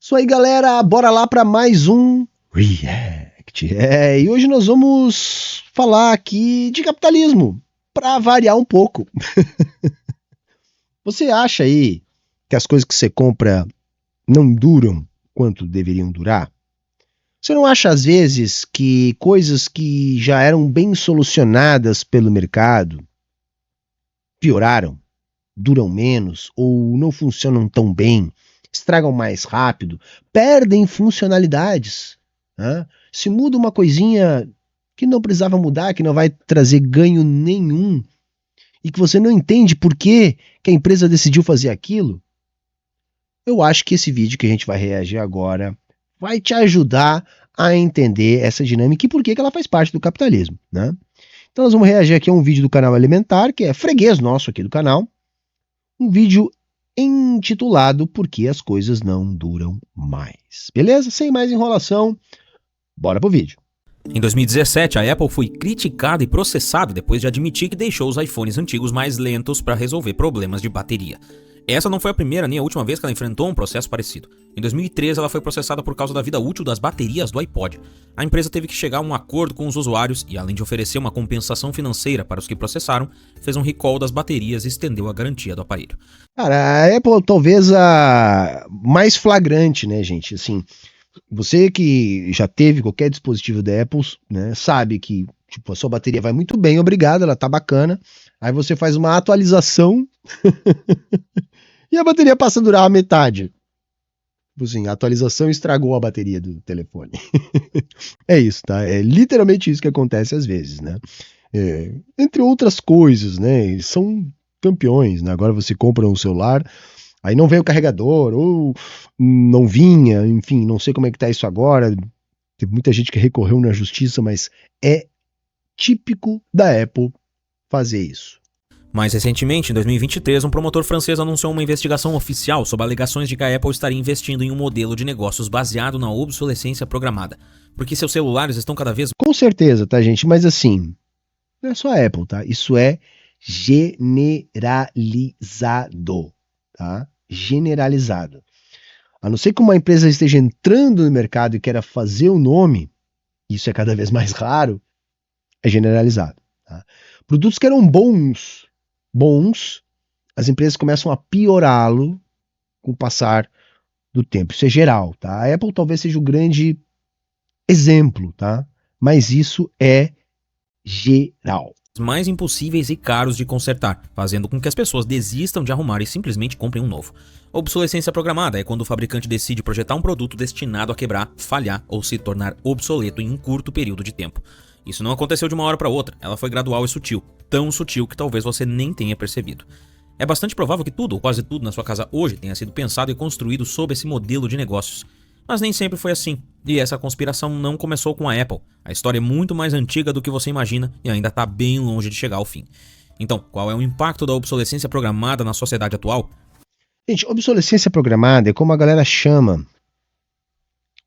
Isso aí, galera, bora lá para mais um React. E hoje nós vamos falar aqui de capitalismo, para variar um pouco. Você acha aí que as coisas que você compra não duram quanto deveriam durar? Você não acha às vezes que coisas que já eram bem solucionadas pelo mercado pioraram, duram menos ou não funcionam tão bem? Estragam mais rápido, perdem funcionalidades. Né? Se muda uma coisinha que não precisava mudar, que não vai trazer ganho nenhum, e que você não entende por que a empresa decidiu fazer aquilo, eu acho que esse vídeo que a gente vai reagir agora vai te ajudar a entender essa dinâmica e por que ela faz parte do capitalismo. Né? Então nós vamos reagir aqui a um vídeo do canal Elementar, que é freguês nosso aqui do canal, um vídeo intitulado Por que as coisas não duram mais. Beleza? Sem mais enrolação, bora pro vídeo. Em 2017, a Apple foi criticada e processada depois de admitir que deixou os iPhones antigos mais lentos para resolver problemas de bateria. Essa não foi a primeira nem a última vez que ela enfrentou um processo parecido. Em 2013, ela foi processada por causa da vida útil das baterias do iPod. A empresa teve que chegar a um acordo com os usuários e, além de oferecer uma compensação financeira para os que processaram, fez um recall das baterias e estendeu a garantia do aparelho. Cara, a Apple talvez a mais flagrante, né, gente? Assim, você que já teve qualquer dispositivo da Apple, né, sabe que tipo, a sua bateria vai muito bem, obrigado, ela tá bacana. Aí você faz uma atualização e a bateria passa a durar a metade. Assim, a atualização estragou a bateria do telefone. É isso, tá? É literalmente isso que acontece às vezes, né? Entre outras coisas, né? São campeões, né? Agora você compra um celular, aí não vem o carregador, ou não vinha, enfim, não sei como é que tá isso agora. Teve muita gente que recorreu na justiça, mas é típico da Apple fazer isso. Mais recentemente, em 2023, um promotor francês anunciou uma investigação oficial sobre alegações de que a Apple estaria investindo em um modelo de negócios baseado na obsolescência programada, porque seus celulares estão cada vez... Com certeza, tá, gente? Mas assim, não é só a Apple, tá? Isso é generalizado, tá? Generalizado. A não ser que uma empresa esteja entrando no mercado e queira fazer o nome, isso é cada vez mais raro, é generalizado. Tá? Produtos que eram bons, as empresas começam a piorá-lo com o passar do tempo. Isso é geral, tá? A Apple talvez seja o grande exemplo, tá? Mas isso é geral. Mais impossíveis e caros de consertar, fazendo com que as pessoas desistam de arrumar e simplesmente comprem um novo. Obsolescência programada é quando o fabricante decide projetar um produto destinado a quebrar, falhar ou se tornar obsoleto em um curto período de tempo. Isso não aconteceu de uma hora para outra, ela foi gradual e sutil, tão sutil que talvez você nem tenha percebido. É bastante provável que tudo ou quase tudo na sua casa hoje tenha sido pensado e construído sob esse modelo de negócios. Mas nem sempre foi assim, e essa conspiração não começou com a Apple. A história é muito mais antiga do que você imagina e ainda está bem longe de chegar ao fim. Então, qual é o impacto da obsolescência programada na sociedade atual? Gente, obsolescência programada é como a galera chama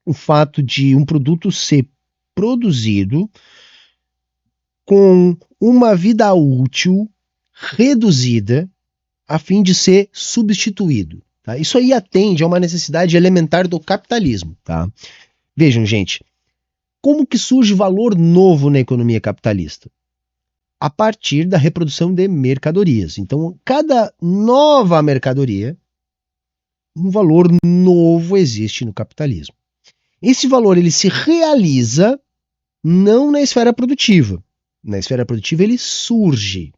o fato de um produto ser produzido com uma vida útil reduzida a fim de ser substituído. Tá? Isso aí atende a uma necessidade elementar do capitalismo. Tá? Vejam, gente, como que surge valor novo na economia capitalista? A partir da reprodução de mercadorias. Então, cada nova mercadoria, um valor novo existe no capitalismo. Esse valor ele se realiza não na esfera produtiva. Na esfera produtiva ele surge.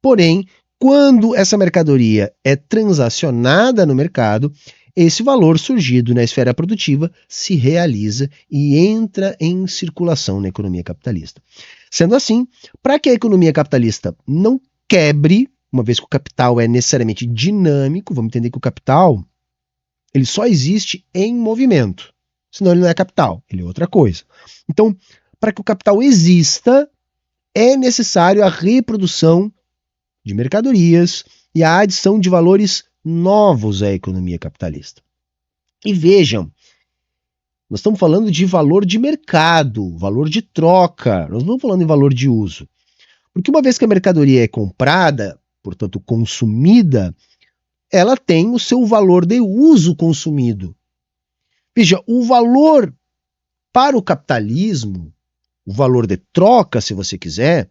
Porém, quando essa mercadoria é transacionada no mercado, esse valor surgido na esfera produtiva se realiza e entra em circulação na economia capitalista. Sendo assim, para que a economia capitalista não quebre, uma vez que o capital é necessariamente dinâmico, vamos entender que o capital ele só existe em movimento, senão ele não é capital, ele é outra coisa. Então, para que o capital exista, é necessário a reprodução de mercadorias e a adição de valores novos à economia capitalista. E vejam, nós estamos falando de valor de mercado, valor de troca, nós não estamos falando em valor de uso. Porque uma vez que a mercadoria é comprada, portanto consumida, ela tem o seu valor de uso consumido. Veja, o valor para o capitalismo, o valor de troca, se você quiser,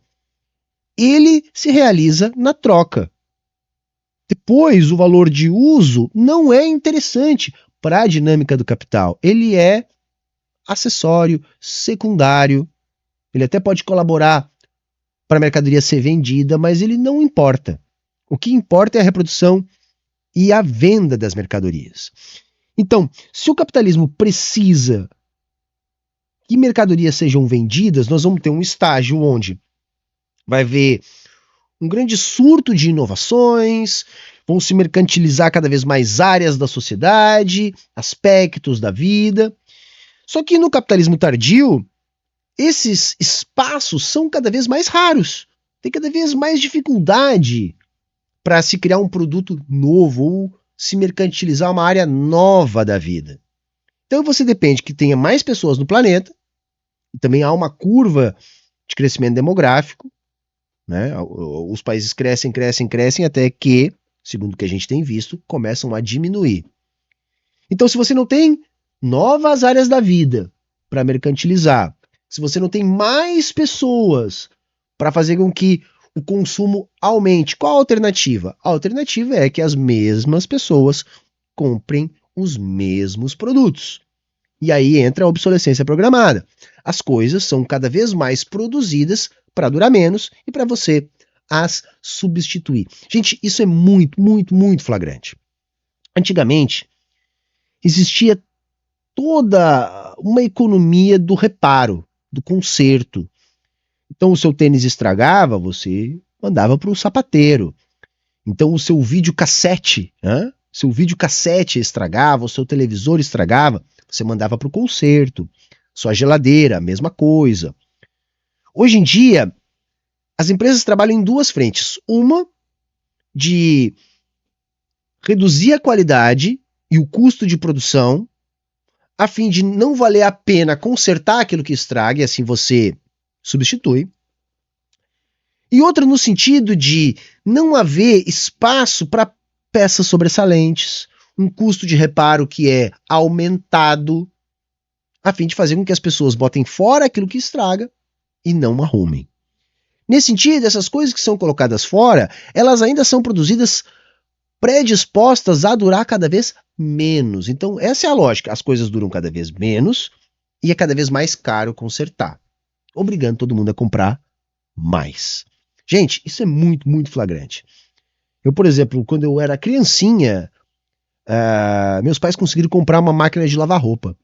ele se realiza na troca. Depois, o valor de uso não é interessante para a dinâmica do capital. Ele é acessório, secundário. Ele até pode colaborar para a mercadoria ser vendida, mas ele não importa. O que importa é a reprodução e a venda das mercadorias. Então, se o capitalismo precisa que mercadorias sejam vendidas, nós vamos ter um estágio onde vai haver um grande surto de inovações, vão se mercantilizar cada vez mais áreas da sociedade, aspectos da vida. Só que no capitalismo tardio, esses espaços são cada vez mais raros. Tem cada vez mais dificuldade para se criar um produto novo ou se mercantilizar uma área nova da vida. Então você depende que tenha mais pessoas no planeta, e também há uma curva de crescimento demográfico, né? Os países crescem até que, segundo o que a gente tem visto, começam a diminuir. Então se você não tem novas áreas da vida para mercantilizar, se você não tem mais pessoas para fazer com que o consumo aumente, qual a alternativa? A alternativa é que as mesmas pessoas comprem os mesmos produtos. E aí entra a obsolescência programada. As coisas são cada vez mais produzidas para durar menos e para você as substituir. Gente, isso é muito, muito, muito flagrante. Antigamente, existia toda uma economia do reparo, do conserto. Então o seu tênis estragava, você mandava para o sapateiro. Então o seu videocassete, seu videocassete estragava, o seu televisor estragava, você mandava para o conserto. Sua geladeira, a mesma coisa. Hoje em dia, as empresas trabalham em duas frentes. Uma de reduzir a qualidade e o custo de produção, a fim de não valer a pena consertar aquilo que estraga, e assim você substitui. E outra no sentido de não haver espaço para peças sobressalentes, um custo de reparo que é aumentado, a fim de fazer com que as pessoas botem fora aquilo que estraga e não arrumem. Nesse sentido, essas coisas que são colocadas fora, elas ainda são produzidas predispostas a durar cada vez menos. Então, essa é a lógica. As coisas duram cada vez menos e é cada vez mais caro consertar, obrigando todo mundo a comprar mais. Gente, isso é muito, muito flagrante. Eu, por exemplo, quando eu era criancinha, meus pais conseguiram comprar uma máquina de lavar roupa,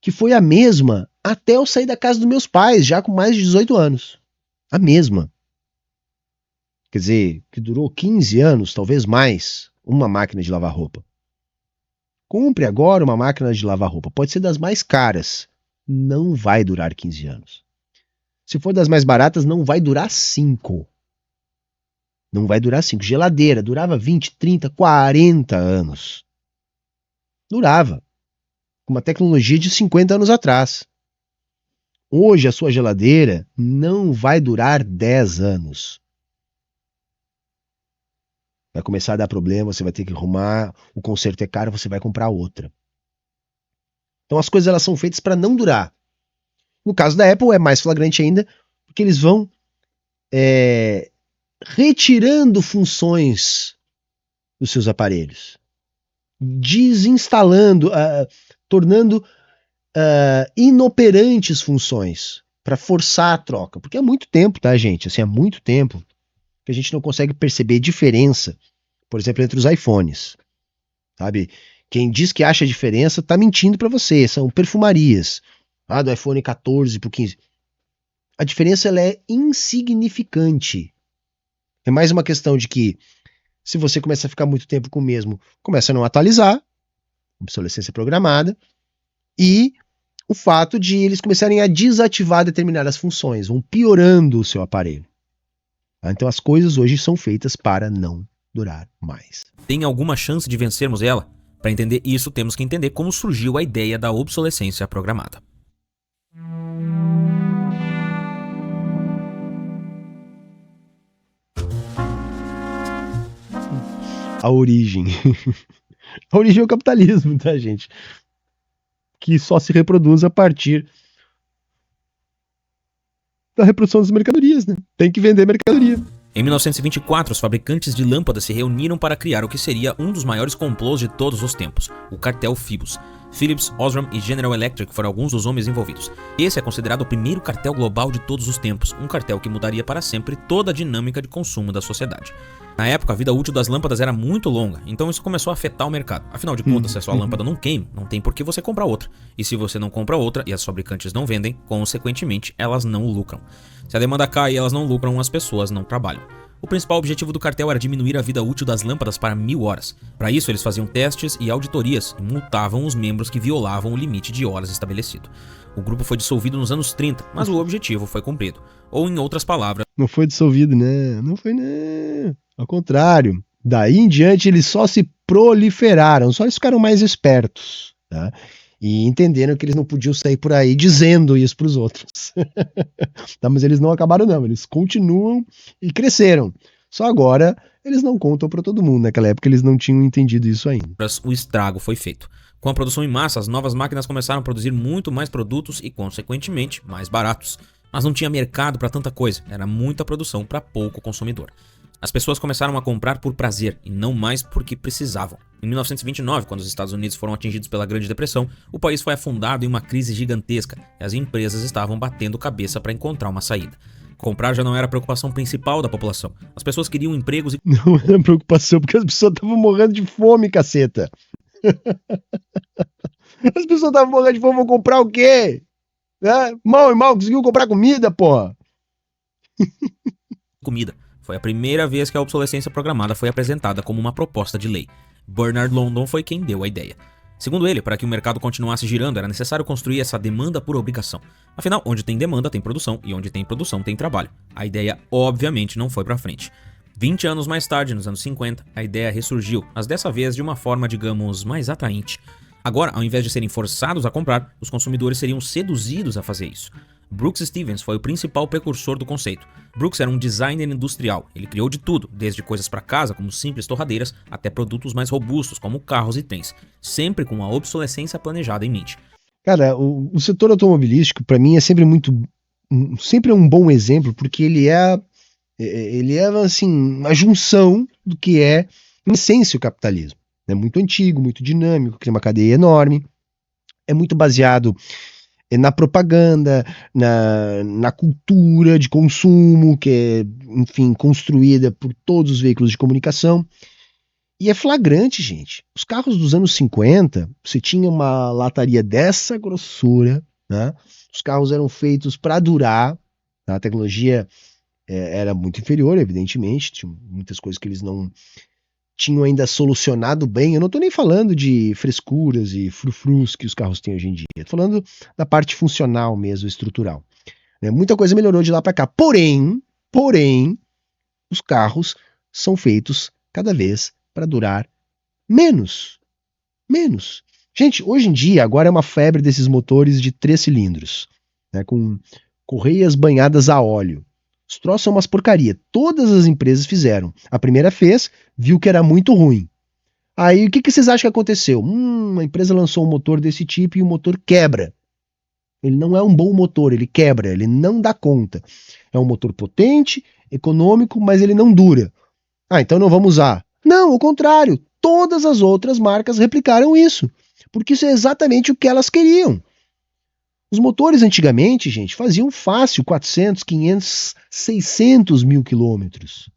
que foi a mesma até eu sair da casa dos meus pais, já com mais de 18 anos. A mesma. Quer dizer, que durou 15 anos, talvez mais, uma máquina de lavar roupa. Compre agora uma máquina de lavar roupa. Pode ser das mais caras. Não vai durar 15 anos. Se for das mais baratas, não vai durar 5. Não vai durar 5. Geladeira, durava 20, 30, 40 anos. Durava. Com uma tecnologia de 50 anos atrás. Hoje a sua geladeira não vai durar 10 anos. Vai começar a dar problema, você vai ter que arrumar, o conserto é caro, você vai comprar outra. Então as coisas elas são feitas para não durar. No caso da Apple é mais flagrante ainda, porque eles vão retirando funções dos seus aparelhos, desinstalando, tornando inoperantes funções para forçar a troca. Porque há muito tempo, tá, gente? Assim, há muito tempo que a gente não consegue perceber diferença, por exemplo, entre os iPhones. Sabe? Quem diz que acha diferença está mentindo para você. São perfumarias. Do iPhone 14 para o 15. A diferença ela é insignificante. É mais uma questão de que, se você começa a ficar muito tempo com o mesmo, começa a não atualizar, obsolescência programada, e o fato de eles começarem a desativar determinadas funções, vão piorando o seu aparelho. Então as coisas hoje são feitas para não durar mais. Tem alguma chance de vencermos ela? Para entender isso, temos que entender como surgiu a ideia da obsolescência programada. A origem. A origem é o capitalismo, tá, gente? Que só se reproduz a partir da reprodução das mercadorias, né? Tem que vender mercadoria. Em 1924, os fabricantes de lâmpadas se reuniram para criar o que seria um dos maiores complôs de todos os tempos, o cartel Phibos. Philips, Osram e General Electric foram alguns dos homens envolvidos. Esse é considerado o primeiro cartel global de todos os tempos, um cartel que mudaria para sempre toda a dinâmica de consumo da sociedade. Na época, a vida útil das lâmpadas era muito longa, então isso começou a afetar o mercado. Afinal de contas, se a sua lâmpada não queima, não tem por que você comprar outra. E se você não compra outra e as fabricantes não vendem, consequentemente, elas não lucram. Se a demanda cai e elas não lucram, as pessoas não trabalham. O principal objetivo do cartel era diminuir a vida útil das lâmpadas para 1000 horas. Para isso, eles faziam testes e auditorias e multavam os membros que violavam o limite de horas estabelecido. O grupo foi dissolvido nos anos 30, mas o objetivo foi cumprido. Ou, em outras palavras... Não foi dissolvido, né? Não foi, né? Ao contrário. Daí em diante, eles só se proliferaram, só eles ficaram mais espertos, tá? E entenderam que eles não podiam sair por aí dizendo isso para os outros. Tá, mas eles não acabaram não, eles continuam e cresceram. Só agora eles não contam para todo mundo. Naquela época eles não tinham entendido isso ainda. O estrago foi feito. Com a produção em massa, as novas máquinas começaram a produzir muito mais produtos e, consequentemente, mais baratos. Mas não tinha mercado para tanta coisa, era muita produção para pouco consumidor. As pessoas começaram a comprar por prazer e não mais porque precisavam. Em 1929, quando os Estados Unidos foram atingidos pela Grande Depressão, o país foi afundado em uma crise gigantesca e as empresas estavam batendo cabeça para encontrar uma saída. Comprar já não era a preocupação principal da população. As pessoas queriam empregos e... Não era preocupação, porque as pessoas estavam morrendo de fome, caceta. As pessoas estavam morrendo de fome, vão comprar o quê? Mal e mal conseguiu comprar comida, porra. Comida. Foi a primeira vez que a obsolescência programada foi apresentada como uma proposta de lei. Bernard London foi quem deu a ideia. Segundo ele, para que o mercado continuasse girando, era necessário construir essa demanda por obrigação. Afinal, onde tem demanda tem produção, e onde tem produção tem trabalho. A ideia, obviamente, não foi para frente. 20 anos mais tarde, nos anos 50, a ideia ressurgiu, mas dessa vez de uma forma, digamos, mais atraente. Agora, ao invés de serem forçados a comprar, os consumidores seriam seduzidos a fazer isso. Brooks Stevens foi o principal precursor do conceito. Brooks era um designer industrial. Ele criou de tudo, desde coisas para casa, como simples torradeiras, até produtos mais robustos, como carros e trens, sempre com a obsolescência planejada em mente. Cara, o setor automobilístico, para mim, é sempre sempre um bom exemplo, porque ele é assim, a junção do que é, em essência, o capitalismo. É muito antigo, muito dinâmico, tem uma cadeia enorme, é muito baseado na propaganda, na cultura de consumo, que é, enfim, construída por todos os veículos de comunicação. E é flagrante, gente. Os carros dos anos 50, você tinha uma lataria dessa grossura, né? Os carros eram feitos para durar, tá? A tecnologia era muito inferior, evidentemente, tinha muitas coisas que eles não tinham ainda solucionado bem. Eu não estou nem falando de frescuras e frufrus que os carros têm hoje em dia. Estou falando da parte funcional mesmo, estrutural. Muita coisa melhorou de lá para cá. Porém, os carros são feitos cada vez para durar menos. Gente, hoje em dia, agora é uma febre desses motores de 3 cilindros, né, com correias banhadas a óleo. Os troços são umas porcaria. Todas as empresas fizeram. A primeira fez, viu que era muito ruim. Aí o que vocês acham que aconteceu? A empresa lançou um motor desse tipo e o motor quebra. Ele não é um bom motor, ele quebra, ele não dá conta. É um motor potente, econômico, mas ele não dura. Então não vamos usar. Não, ao contrário. Todas as outras marcas replicaram isso. Porque isso é exatamente o que elas queriam. Os motores antigamente, gente, faziam fácil 400, 500, 600 mil quilômetros.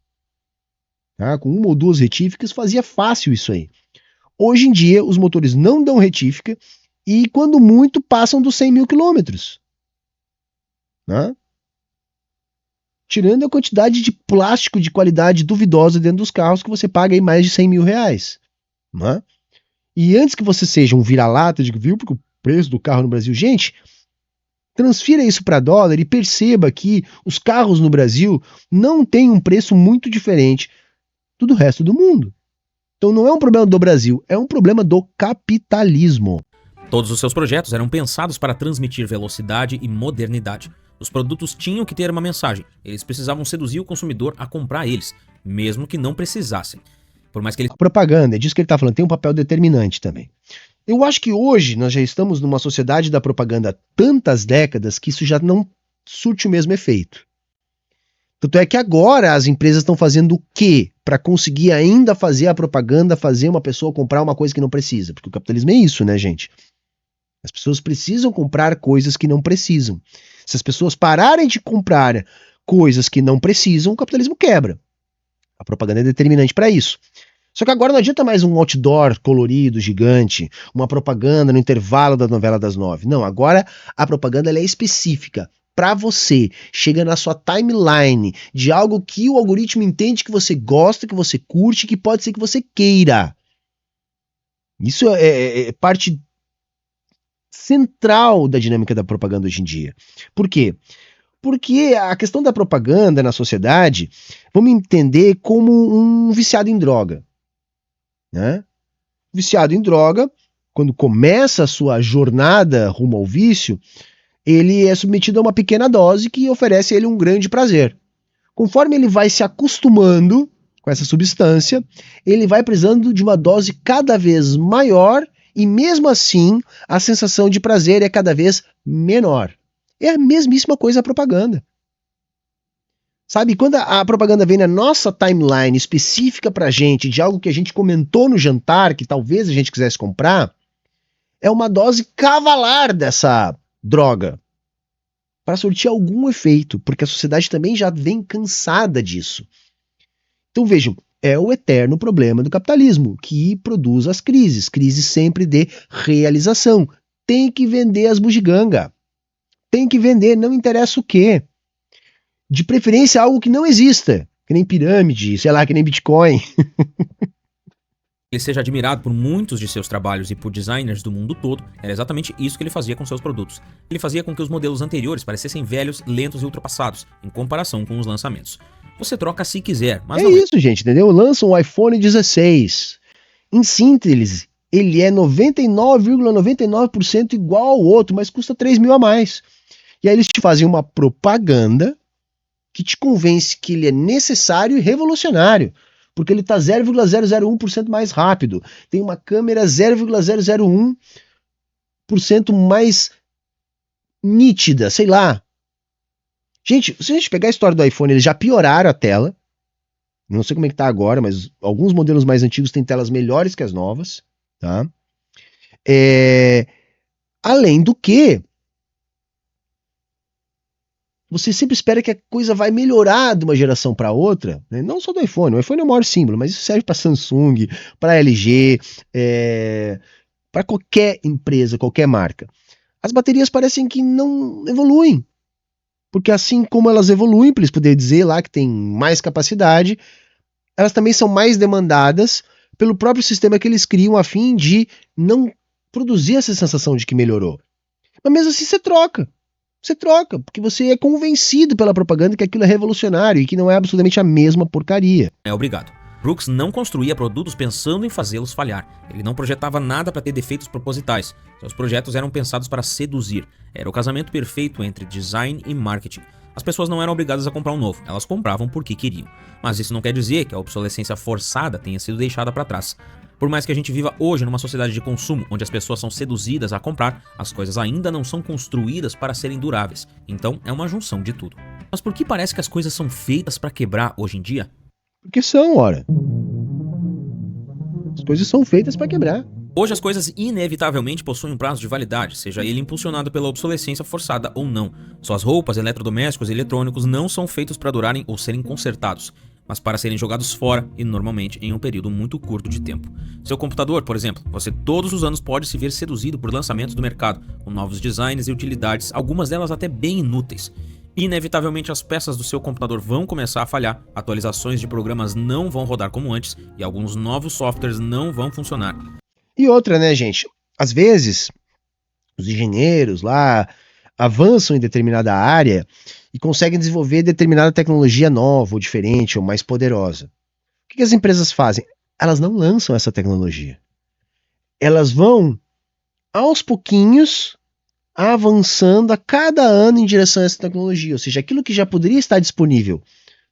Tá? Com uma ou duas retíficas fazia fácil isso aí. Hoje em dia, os motores não dão retífica e, quando muito, passam dos 100 mil quilômetros. Tá? Tirando a quantidade de plástico de qualidade duvidosa dentro dos carros que você paga aí mais de 100 mil reais. Tá? E antes que você seja um vira-lata, viu, porque o preço do carro no Brasil, gente... Transfira isso para dólar e perceba que os carros no Brasil não têm um preço muito diferente do resto do mundo. Então não é um problema do Brasil, é um problema do capitalismo. Todos os seus projetos eram pensados para transmitir velocidade e modernidade. Os produtos tinham que ter uma mensagem. Eles precisavam seduzir o consumidor a comprar eles, mesmo que não precisassem. Por mais que ele... A propaganda, é disso que ele está falando, tem um papel determinante também. Eu acho que hoje nós já estamos numa sociedade da propaganda há tantas décadas que isso já não surte o mesmo efeito. Tanto é que agora as empresas estão fazendo o quê para conseguir ainda fazer a propaganda, fazer uma pessoa comprar uma coisa que não precisa? Porque o capitalismo é isso, né, gente? As pessoas precisam comprar coisas que não precisam. Se as pessoas pararem de comprar coisas que não precisam, o capitalismo quebra. A propaganda é determinante para isso. Só que agora não adianta mais um outdoor colorido, gigante, uma propaganda no intervalo da novela das 9. Não, agora a propaganda ela é específica para você. Chega na sua timeline de algo que o algoritmo entende que você gosta, que você curte, que pode ser que você queira. Isso é parte central da dinâmica da propaganda hoje em dia. Por quê? Porque a questão da propaganda na sociedade, vamos entender como um viciado em droga. Né? Viciado em droga, quando começa a sua jornada rumo ao vício, ele é submetido a uma pequena dose que oferece a ele um grande prazer. Conforme ele vai se acostumando com essa substância, ele vai precisando de uma dose cada vez maior e mesmo assim a sensação de prazer é cada vez menor. É a mesmíssima coisa a propaganda. Sabe, quando a propaganda vem na nossa timeline específica pra gente, de algo que a gente comentou no jantar, que talvez a gente quisesse comprar, é uma dose cavalar dessa droga, para surtir algum efeito, porque a sociedade também já vem cansada disso. Então vejam, é o eterno problema do capitalismo, que produz as crises, crises sempre de realização. Tem que vender as bugiganga, tem que vender, não interessa o quê. De preferência algo que não exista, que nem pirâmide, sei lá, que nem Bitcoin. Ele seja admirado por muitos de seus trabalhos e por designers do mundo todo, era exatamente isso que ele fazia com seus produtos. Ele fazia com que os modelos anteriores parecessem velhos, lentos e ultrapassados, em comparação com os lançamentos. Você troca se quiser, mas é não isso, gente, entendeu? Lança um iPhone 16. Em síntese, ele é 99,99% igual ao outro, mas custa 3 mil a mais. E aí eles te fazem uma propaganda que te convence que ele é necessário e revolucionário, porque ele está 0,001% mais rápido, tem uma câmera 0,001% mais nítida, sei lá. Gente, se a gente pegar a história do iPhone, eles já pioraram a tela, não sei como é que tá agora, mas alguns modelos mais antigos têm telas melhores que as novas, tá? Além do que, você sempre espera que a coisa vai melhorar de uma geração para outra, né? Não só do iPhone, o iPhone é o maior símbolo, mas isso serve para Samsung, para LG, para qualquer empresa, qualquer marca. As baterias parecem que não evoluem, porque assim como elas evoluem, para eles poderem dizer lá que tem mais capacidade, elas também são mais demandadas pelo próprio sistema que eles criam a fim de não produzir essa sensação de que melhorou. Mas mesmo assim você troca. Você troca, porque você é convencido pela propaganda que aquilo é revolucionário e que não é absolutamente a mesma porcaria. Obrigado. Brooks não construía produtos pensando em fazê-los falhar. Ele não projetava nada para ter defeitos propositais. Seus projetos eram pensados para seduzir. Era o casamento perfeito entre design e marketing. As pessoas não eram obrigadas a comprar um novo, elas compravam porque queriam. Mas isso não quer dizer que a obsolescência forçada tenha sido deixada para trás. Por mais que a gente viva hoje numa sociedade de consumo, onde as pessoas são seduzidas a comprar, as coisas ainda não são construídas para serem duráveis. Então é uma junção de tudo. Mas por que parece que as coisas são feitas para quebrar hoje em dia? Porque são, ora. As coisas são feitas para quebrar. Hoje as coisas inevitavelmente possuem um prazo de validade, seja ele impulsionado pela obsolescência forçada ou não. Suas roupas, eletrodomésticos e eletrônicos não são feitos para durarem ou serem consertados, mas para serem jogados fora e normalmente em um período muito curto de tempo. Seu computador, por exemplo, você todos os anos pode se ver seduzido por lançamentos do mercado, com novos designs e utilidades, algumas delas até bem inúteis. Inevitavelmente as peças do seu computador vão começar a falhar, atualizações de programas não vão rodar como antes e alguns novos softwares não vão funcionar. E outra, né, gente? Às vezes, os engenheiros lá avançam em determinada área e conseguem desenvolver determinada tecnologia nova, ou diferente, ou mais poderosa. O que as empresas fazem? Elas não lançam essa tecnologia. Elas vão, aos pouquinhos, avançando a cada ano em direção a essa tecnologia. Ou seja, aquilo que já poderia estar disponível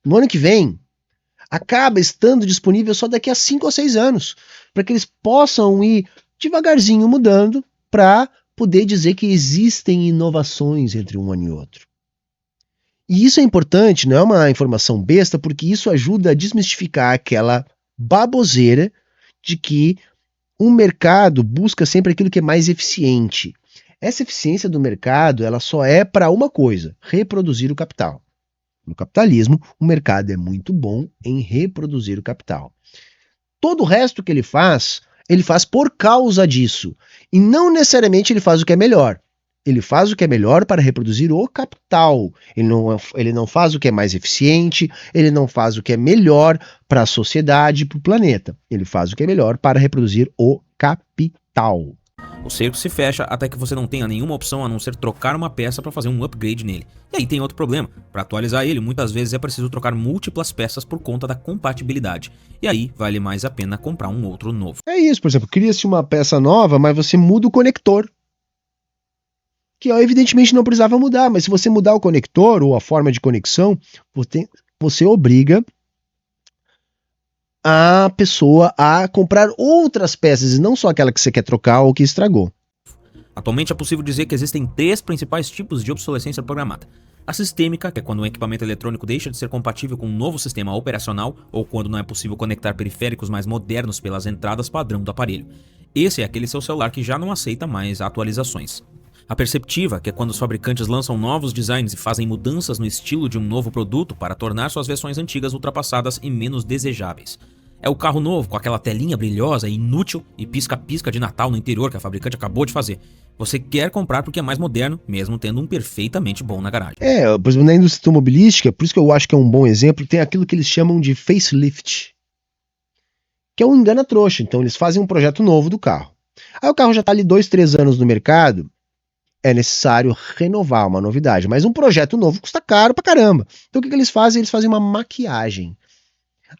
no ano que vem, acaba estando disponível só daqui a 5 ou 6 anos, para que eles possam ir devagarzinho mudando para poder dizer que existem inovações entre um ano e outro. E isso é importante, não é uma informação besta, porque isso ajuda a desmistificar aquela baboseira de que o mercado busca sempre aquilo que é mais eficiente. Essa eficiência do mercado, ela só é para uma coisa: reproduzir o capital. No capitalismo, o mercado é muito bom em reproduzir o capital. Todo o resto que ele faz por causa disso. E não necessariamente ele faz o que é melhor. Ele faz o que é melhor para reproduzir o capital. Ele não faz o que é mais eficiente, ele não faz o que é melhor para a sociedade, para o planeta. Ele faz o que é melhor para reproduzir o capital. O cerco se fecha até que você não tenha nenhuma opção a não ser trocar uma peça para fazer um upgrade nele. E aí tem outro problema: para atualizar ele, muitas vezes é preciso trocar múltiplas peças por conta da compatibilidade. E aí vale mais a pena comprar um outro novo. É isso, por exemplo, cria-se uma peça nova, mas você muda o conector. Que evidentemente não precisava mudar, mas se você mudar o conector ou a forma de conexão, você obriga a pessoa a comprar outras peças e não só aquela que você quer trocar ou que estragou. Atualmente é possível dizer que existem 3 principais tipos de obsolescência programada. A sistêmica, que é quando um equipamento eletrônico deixa de ser compatível com um novo sistema operacional ou quando não é possível conectar periféricos mais modernos pelas entradas padrão do aparelho. Esse é aquele seu celular que já não aceita mais atualizações. A perceptiva, que é quando os fabricantes lançam novos designs e fazem mudanças no estilo de um novo produto para tornar suas versões antigas ultrapassadas e menos desejáveis. É o carro novo com aquela telinha brilhosa e inútil e pisca-pisca de Natal no interior que a fabricante acabou de fazer. Você quer comprar porque é mais moderno, mesmo tendo um perfeitamente bom na garagem. Por exemplo, na indústria automobilística, por isso que eu acho que é um bom exemplo, tem aquilo que eles chamam de facelift, que é um engana-trouxa. Então eles fazem um projeto novo do carro. Aí o carro já está ali 2, 3 anos no mercado, é necessário renovar uma novidade, mas um projeto novo custa caro pra caramba. Então o que eles fazem? Eles fazem uma maquiagem.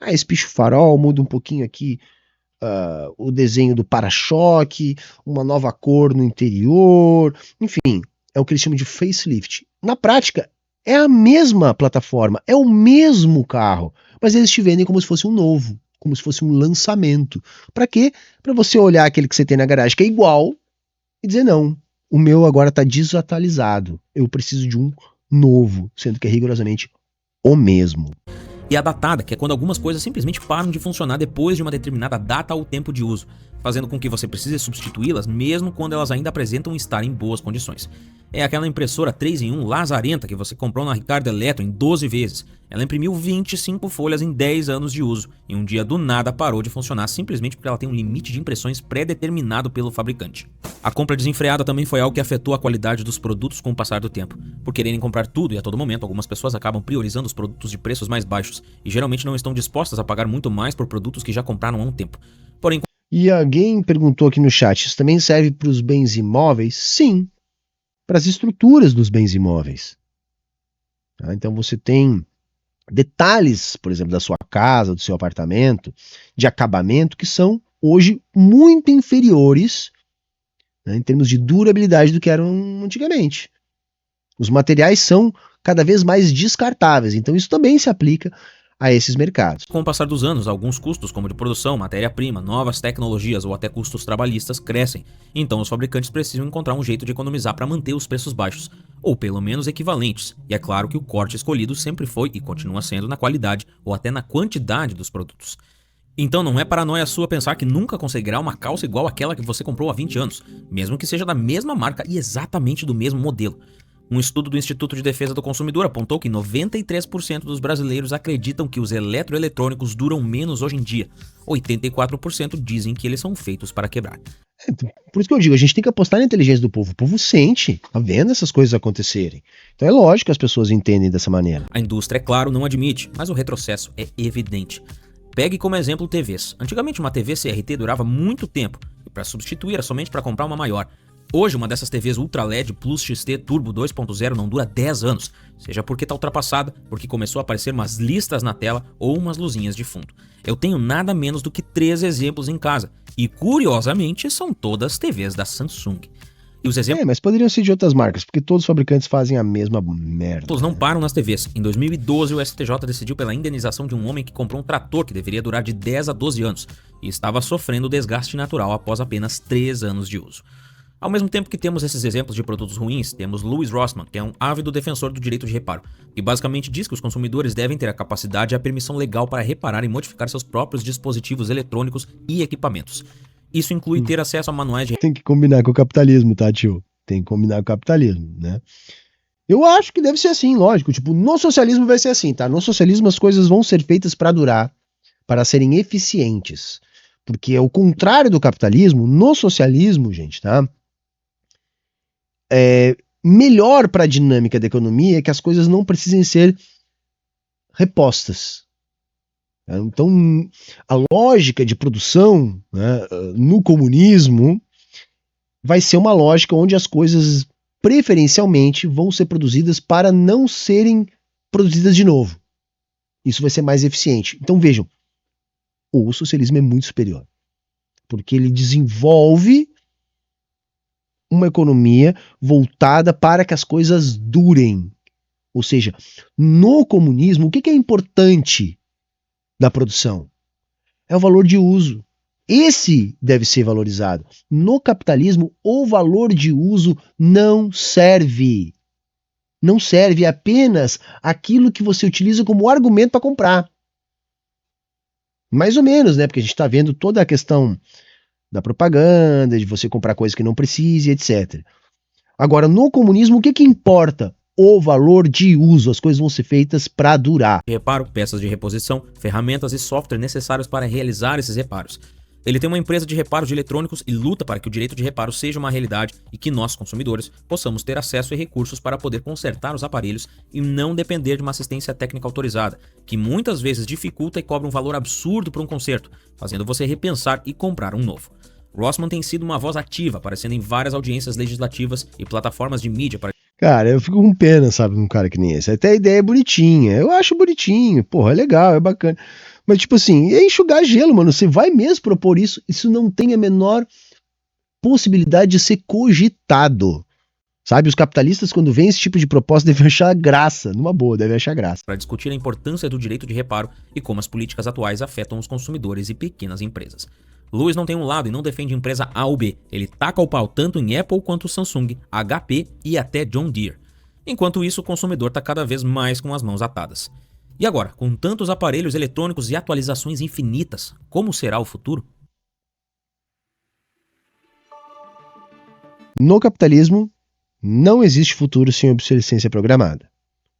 Esse picho farol, muda um pouquinho aqui o desenho do para-choque, uma nova cor no interior, enfim, é o que eles chamam de facelift. Na prática, é a mesma plataforma, é o mesmo carro, mas eles te vendem como se fosse um novo, como se fosse um lançamento. Para quê? Para você olhar aquele que você tem na garagem que é igual e dizer: não, o meu agora está desatualizado, eu preciso de um novo, sendo que é rigorosamente o mesmo. E a datada, que é quando algumas coisas simplesmente param de funcionar depois de uma determinada data ou tempo de uso, fazendo com que você precise substituí-las mesmo quando elas ainda apresentam estar em boas condições. É aquela impressora 3-em-1 lazarenta que você comprou na Ricardo Eletro em 12 vezes. Ela imprimiu 25 folhas em 10 anos de uso e um dia do nada parou de funcionar simplesmente porque ela tem um limite de impressões pré-determinado pelo fabricante. A compra desenfreada também foi algo que afetou a qualidade dos produtos com o passar do tempo. Por quererem comprar tudo e a todo momento, algumas pessoas acabam priorizando os produtos de preços mais baixos e geralmente não estão dispostas a pagar muito mais por produtos que já compraram há um tempo. Porém, e alguém perguntou aqui no chat, isso também serve para os bens imóveis? Sim, para as estruturas dos bens imóveis. Então você tem detalhes, por exemplo, da sua casa, do seu apartamento, de acabamento, que são hoje muito inferiores, em termos de durabilidade do que eram antigamente. Os materiais são cada vez mais descartáveis, então isso também se aplica a esses mercados. Com o passar dos anos, alguns custos como de produção, matéria-prima, novas tecnologias ou até custos trabalhistas crescem, então os fabricantes precisam encontrar um jeito de economizar para manter os preços baixos, ou pelo menos equivalentes, e é claro que o corte escolhido sempre foi e continua sendo na qualidade ou até na quantidade dos produtos. Então não é paranoia sua pensar que nunca conseguirá uma calça igual àquela que você comprou há 20 anos, mesmo que seja da mesma marca e exatamente do mesmo modelo. Um estudo do Instituto de Defesa do Consumidor apontou que 93% dos brasileiros acreditam que os eletroeletrônicos duram menos hoje em dia. 84% dizem que eles são feitos para quebrar. Por isso que eu digo, a gente tem que apostar na inteligência do povo. O povo sente, tá vendo essas coisas acontecerem. Então é lógico que as pessoas entendem dessa maneira. A indústria, é claro, não admite, mas o retrocesso é evidente. Pegue como exemplo TVs. Antigamente uma TV CRT durava muito tempo, e para substituir era somente para comprar uma maior. Hoje, uma dessas TVs Ultra LED Plus XT Turbo 2.0 não dura 10 anos, seja porque está ultrapassada, porque começou a aparecer umas listas na tela ou umas luzinhas de fundo. Eu tenho nada menos do que 3 exemplos em casa, e curiosamente são todas TVs da Samsung. E os exemplos Mas poderiam ser de outras marcas, porque todos os fabricantes fazem a mesma merda. não param nas TVs. Em 2012, o STJ decidiu pela indenização de um homem que comprou um trator que deveria durar de 10 a 12 anos e estava sofrendo desgaste natural após apenas 3 anos de uso. Ao mesmo tempo que temos esses exemplos de produtos ruins, temos Louis Rossmann, que é um ávido defensor do direito de reparo, que basicamente diz que os consumidores devem ter a capacidade e a permissão legal para reparar e modificar seus próprios dispositivos eletrônicos e equipamentos. Isso inclui ter acesso a manuais de... Tem que combinar com o capitalismo, tá, tio? Tem que combinar com o capitalismo, né? Eu acho que deve ser assim, lógico. Tipo, no socialismo vai ser assim, tá? No socialismo as coisas vão ser feitas para durar, para serem eficientes. Porque ao contrário do capitalismo, no socialismo, gente, tá? Melhor para a dinâmica da economia é que as coisas não precisem ser repostas. Então, a lógica de produção, né, no comunismo vai ser uma lógica onde as coisas preferencialmente vão ser produzidas para não serem produzidas de novo. Isso vai ser mais eficiente. Então vejam, o socialismo é muito superior, porque ele desenvolve uma economia voltada para que as coisas durem. Ou seja, no comunismo, o que é importante da produção? É o valor de uso. Esse deve ser valorizado. No capitalismo, o valor de uso não serve. Não serve apenas aquilo que você utiliza como argumento para comprar. Mais ou menos, né? Porque a gente está vendo toda a questão da propaganda, de você comprar coisas que não precise, etc. Agora, no comunismo, o que importa? O valor de uso. As coisas vão ser feitas para durar. reparo, peças de reposição, ferramentas e software necessários para realizar esses reparos. Ele tem uma empresa de reparos de eletrônicos e luta para que o direito de reparo seja uma realidade e que nós, consumidores, possamos ter acesso e recursos para poder consertar os aparelhos e não depender de uma assistência técnica autorizada, que muitas vezes dificulta e cobra um valor absurdo por um conserto, fazendo você repensar e comprar um novo. Rossmann tem sido uma voz ativa, aparecendo em várias audiências legislativas e plataformas de mídia para... Cara, eu fico com pena, sabe, de um cara que nem esse. Até a ideia é bonitinha. Eu acho bonitinho. Porra, é legal, é bacana. Mas, tipo assim, é enxugar gelo, mano. Você vai mesmo propor isso? Isso não tem a menor possibilidade de ser cogitado. Sabe, os capitalistas, quando vêm esse tipo de proposta, devem achar graça. Numa boa, devem achar graça. Para discutir a importância do direito de reparo e como as políticas atuais afetam os consumidores e pequenas empresas. Louis não tem um lado e não defende empresa A ou B. Ele taca o pau tanto em Apple quanto Samsung, HP e até John Deere. Enquanto isso, o consumidor está cada vez mais com as mãos atadas. E agora, com tantos aparelhos eletrônicos e atualizações infinitas, como será o futuro? No capitalismo, não existe futuro sem obsolescência programada.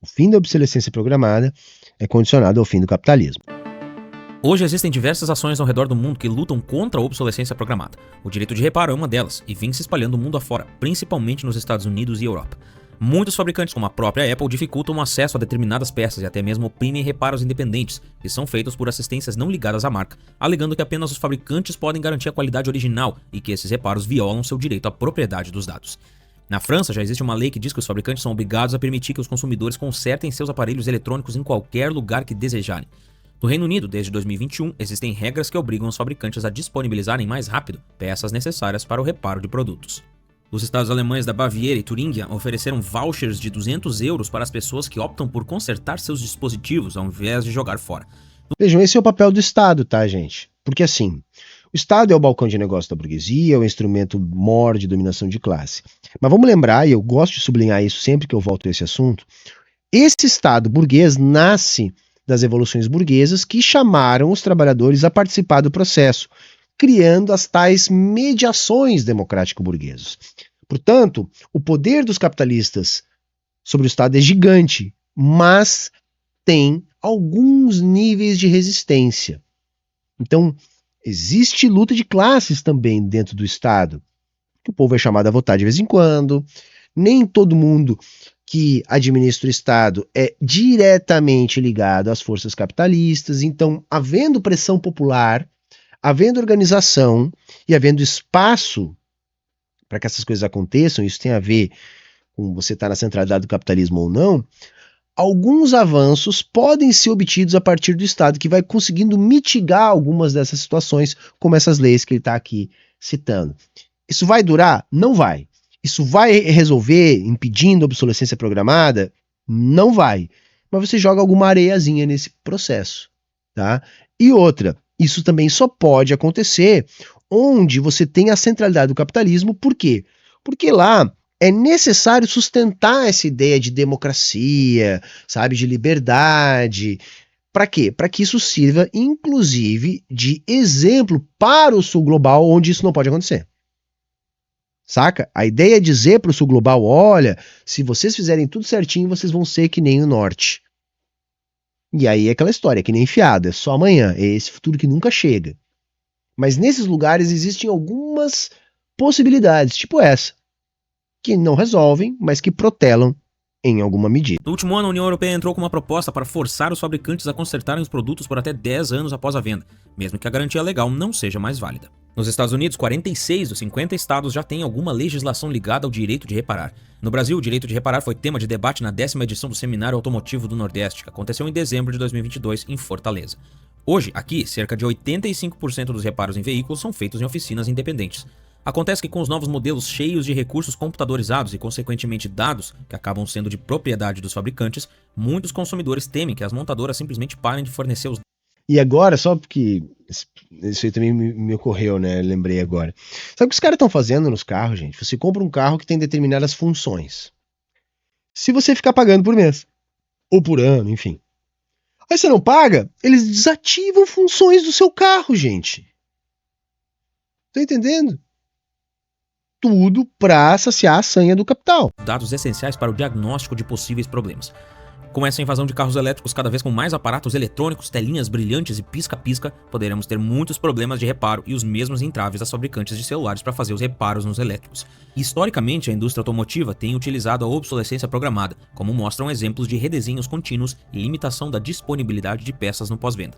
O fim da obsolescência programada é condicionado ao fim do capitalismo. Hoje existem diversas ações ao redor do mundo que lutam contra a obsolescência programada. O direito de reparo é uma delas e vem se espalhando o mundo afora, principalmente nos Estados Unidos e Europa. Muitos fabricantes, como a própria Apple, dificultam o acesso a determinadas peças e até mesmo oprimem reparos independentes, que são feitos por assistências não ligadas à marca, alegando que apenas os fabricantes podem garantir a qualidade original e que esses reparos violam seu direito à propriedade dos dados. Na França, já existe uma lei que diz que os fabricantes são obrigados a permitir que os consumidores consertem seus aparelhos eletrônicos em qualquer lugar que desejarem. No Reino Unido, desde 2021, existem regras que obrigam os fabricantes a disponibilizarem mais rápido peças necessárias para o reparo de produtos. Os estados alemães da Baviera e Turingia ofereceram vouchers de 200 euros para as pessoas que optam por consertar seus dispositivos ao invés de jogar fora. Vejam, esse é o papel do Estado, tá, gente? Porque assim, o Estado é o balcão de negócio da burguesia, é o instrumento maior de dominação de classe. Mas vamos lembrar, e eu gosto de sublinhar isso sempre que eu volto a esse assunto, esse Estado burguês nasce das revoluções burguesas que chamaram os trabalhadores a participar do processo, criando as tais mediações democrático-burguesas. Portanto, o poder dos capitalistas sobre o Estado é gigante, mas tem alguns níveis de resistência. Então, existe luta de classes também dentro do Estado, que o povo é chamado a votar de vez em quando. Nem todo mundo que administra o Estado é diretamente ligado às forças capitalistas. Então, havendo pressão popular, havendo organização e havendo espaço para que essas coisas aconteçam, isso tem a ver com você estar na centralidade do capitalismo ou não, alguns avanços podem ser obtidos a partir do Estado, que vai conseguindo mitigar algumas dessas situações, como essas leis que ele está aqui citando. Isso vai durar? Não vai. Isso vai resolver impedindo a obsolescência programada? Não vai. Mas você joga alguma areiazinha nesse processo, tá? E outra, isso também só pode acontecer onde você tem a centralidade do capitalismo. Por quê? Porque lá é necessário sustentar essa ideia de democracia, sabe, de liberdade. Para quê? Para que isso sirva, inclusive, de exemplo para o sul global, onde isso não pode acontecer. Saca? A ideia é dizer para o sul global, olha, se vocês fizerem tudo certinho, vocês vão ser que nem o norte. E aí é aquela história, que nem enfiada, é só amanhã, é esse futuro que nunca chega. Mas nesses lugares existem algumas possibilidades, tipo essa, que não resolvem, mas que protelam em alguma medida. No último ano, a União Europeia entrou com uma proposta para forçar os fabricantes a consertarem os produtos por até 10 anos após a venda, mesmo que a garantia legal não seja mais válida. Nos Estados Unidos, 46 dos 50 estados já têm alguma legislação ligada ao direito de reparar. No Brasil, o direito de reparar foi tema de debate na 10ª edição do Seminário Automotivo do Nordeste, que aconteceu em dezembro de 2022 em Fortaleza. Hoje, aqui, cerca de 85% dos reparos em veículos são feitos em oficinas independentes. Acontece que com os novos modelos cheios de recursos computadorizados e, consequentemente, dados que acabam sendo de propriedade dos fabricantes, muitos consumidores temem que as montadoras simplesmente parem de fornecer os... E agora, só porque isso aí também me ocorreu, né? Lembrei agora. Sabe o que os caras estão fazendo nos carros, gente? Você compra um carro que tem determinadas funções. Se você ficar pagando por mês, ou por ano, enfim. Aí você não paga, eles desativam funções do seu carro, gente. Tá entendendo? Tudo para saciar a sanha do capital. Dados essenciais para o diagnóstico de possíveis problemas. Com essa invasão de carros elétricos cada vez com mais aparatos eletrônicos, telinhas brilhantes e pisca-pisca, poderemos ter muitos problemas de reparo e os mesmos entraves das fabricantes de celulares para fazer os reparos nos elétricos. Historicamente, a indústria automotiva tem utilizado a obsolescência programada, como mostram exemplos de redesenhos contínuos e limitação da disponibilidade de peças no pós-venda.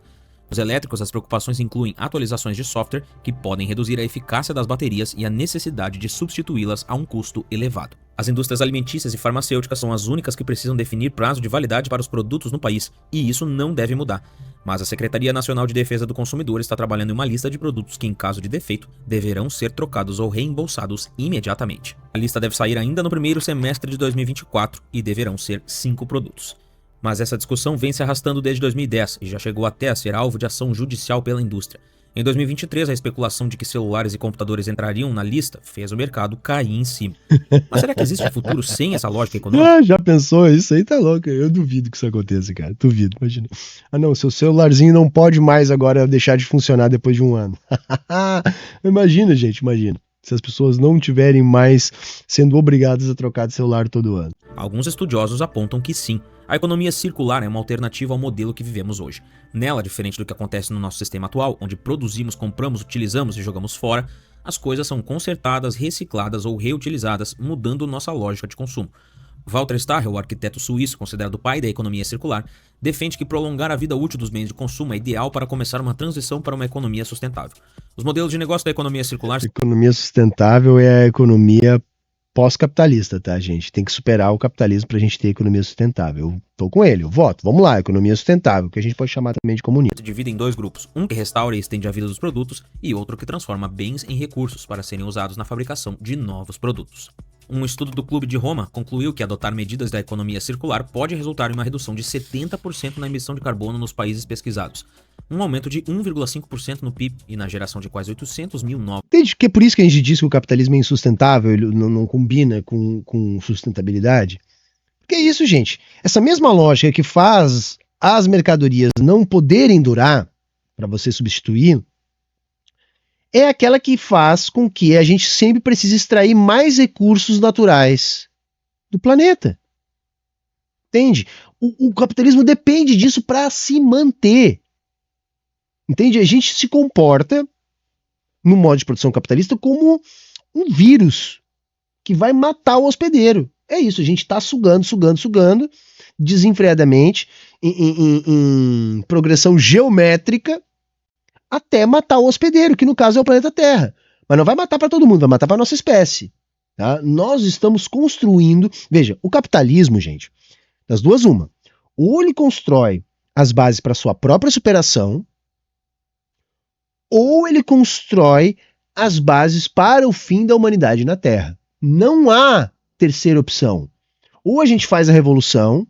Nos elétricos, as preocupações incluem atualizações de software que podem reduzir a eficácia das baterias e a necessidade de substituí-las a um custo elevado. As indústrias alimentícias e farmacêuticas são as únicas que precisam definir prazo de validade para os produtos no país, e isso não deve mudar. Mas a Secretaria Nacional de Defesa do Consumidor está trabalhando em uma lista de produtos que, em caso de defeito, deverão ser trocados ou reembolsados imediatamente. A lista deve sair ainda no primeiro semestre de 2024 e deverão ser 5 produtos. Mas essa discussão vem se arrastando desde 2010 e já chegou até a ser alvo de ação judicial pela indústria. Em 2023, a especulação de que celulares e computadores entrariam na lista fez o mercado cair em cima. Mas será que existe um futuro sem essa lógica econômica? Já pensou? Isso aí tá louco. Eu duvido que isso aconteça, cara. Duvido, imagina. Ah não, seu celularzinho não pode mais agora deixar de funcionar depois de um ano. Imagina, gente, imagina. Se as pessoas não tiverem mais sendo obrigadas a trocar de celular todo ano. Alguns estudiosos apontam que sim. A economia circular é uma alternativa ao modelo que vivemos hoje. Nela, diferente do que acontece no nosso sistema atual, onde produzimos, compramos, utilizamos e jogamos fora, as coisas são consertadas, recicladas ou reutilizadas, mudando nossa lógica de consumo. Walter Starr, o arquiteto suíço considerado o pai da economia circular, defende que prolongar a vida útil dos bens de consumo é ideal para começar uma transição para uma economia sustentável. Os modelos de negócio da economia circular... Economia sustentável é a economia pós-capitalista, tá, gente? Tem que superar o capitalismo pra gente ter economia sustentável. Eu tô com ele, eu voto. Vamos lá, economia sustentável, que a gente pode chamar também de comunismo. Divide em 2 grupos, um que restaura e estende a vida dos produtos e outro que transforma bens em recursos para serem usados na fabricação de novos produtos. Um estudo do Clube de Roma concluiu que adotar medidas da economia circular pode resultar em uma redução de 70% na emissão de carbono nos países pesquisados, um aumento de 1,5% no PIB e na geração de quase 800 mil novos... Entende que é por isso que a gente diz que o capitalismo é insustentável, ele não combina com sustentabilidade? Porque é isso, gente. Essa mesma lógica que faz as mercadorias não poderem durar para você substituir, é aquela que faz com que a gente sempre precise extrair mais recursos naturais do planeta. Entende? O capitalismo depende disso para se manter. Entende? A gente se comporta, no modo de produção capitalista, como um vírus que vai matar o hospedeiro. É isso, a gente está sugando, desenfreadamente, em progressão geométrica, até matar o hospedeiro, que no caso é o planeta Terra. Mas não vai matar para todo mundo, vai matar para nossa espécie. Tá? Nós estamos construindo... Veja, o capitalismo, gente, das duas uma. Ou ele constrói as bases para sua própria superação, ou ele constrói as bases para o fim da humanidade na Terra. Não há terceira opção. Ou a gente faz a revolução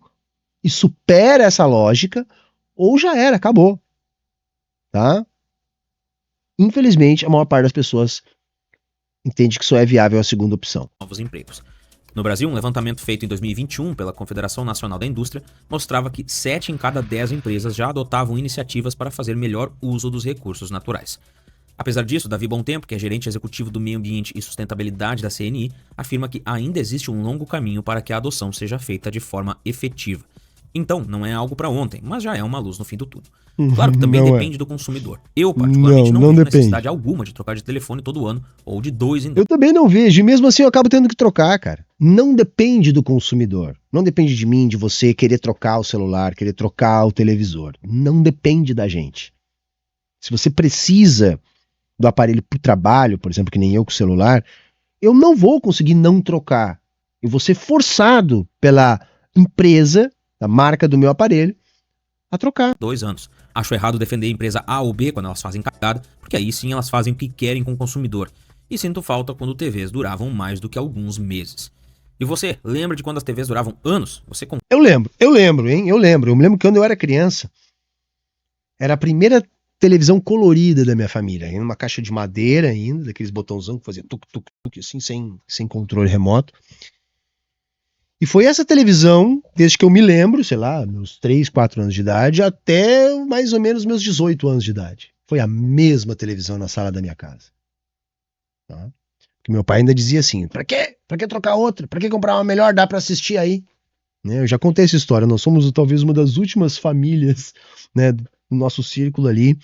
e supera essa lógica, ou já era, acabou. Tá? Infelizmente, a maior parte das pessoas entende que só é viável a segunda opção. Novos empregos. No Brasil, um levantamento feito em 2021 pela Confederação Nacional da Indústria mostrava que 7 em cada 10 empresas já adotavam iniciativas para fazer melhor uso dos recursos naturais. Apesar disso, Davi Bontempo, que é gerente executivo do Meio Ambiente e Sustentabilidade da CNI, afirma que ainda existe um longo caminho para que a adoção seja feita de forma efetiva. Então, não é algo para ontem, mas já é uma luz no fim do túnel. Claro que também depende do consumidor. Eu, particularmente, não vejo necessidade alguma de trocar de telefone todo ano, ou de 2 em 2. Eu também não vejo, e mesmo assim eu acabo tendo que trocar, cara. Não depende do consumidor. Não depende de mim, de você querer trocar o celular, querer trocar o televisor. Não depende da gente. Se você precisa do aparelho para o trabalho, por exemplo, que nem eu com o celular, eu não vou conseguir não trocar. Eu vou ser forçado pela empresa, da marca do meu aparelho, a trocar. 2 anos. Acho errado defender a empresa A ou B quando elas fazem cagada, porque aí sim elas fazem o que querem com o consumidor. E sinto falta quando TVs duravam mais do que alguns meses. E você, lembra de quando as TVs duravam anos? Eu lembro, hein? Eu me lembro que quando eu era criança, era a primeira televisão colorida da minha família, em uma caixa de madeira ainda, daqueles botãozão que fazia tuc, assim, sem controle remoto. E foi essa televisão, desde que eu me lembro, sei lá, meus 3, 4 anos de idade, até mais ou menos meus 18 anos de idade. Foi a mesma televisão na sala da minha casa. Tá? Porque meu pai ainda dizia assim, pra quê? Pra que trocar outra? Pra que comprar uma melhor? Dá pra assistir aí. Né? Eu já contei essa história, nós somos talvez uma das últimas famílias, né, do nosso círculo ali,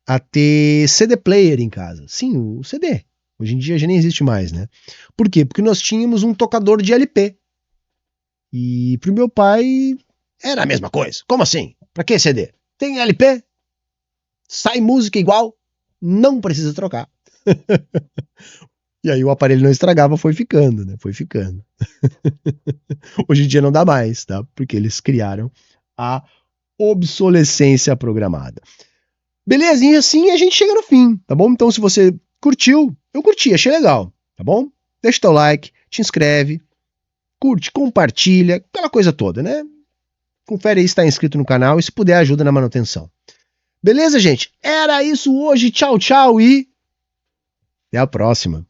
a ter CD player em casa. Sim, o CD. Hoje em dia já nem existe mais, né? Por quê? Porque nós tínhamos um tocador de LP. E pro meu pai era a mesma coisa. Como assim? Pra que CD? Tem LP? Sai música igual? Não precisa trocar. E aí o aparelho não estragava, foi ficando, né? Foi ficando. Hoje em dia não dá mais, tá? Porque eles criaram a obsolescência programada. Belezinha, assim a gente chega no fim, tá bom? Então se você curtiu, eu curti, achei legal, tá bom? Deixa o teu like, te inscreve, curte, compartilha, aquela coisa toda, né? Confere aí se está inscrito no canal e se puder ajuda na manutenção. Beleza, gente? Era isso hoje. Tchau, tchau e até a próxima.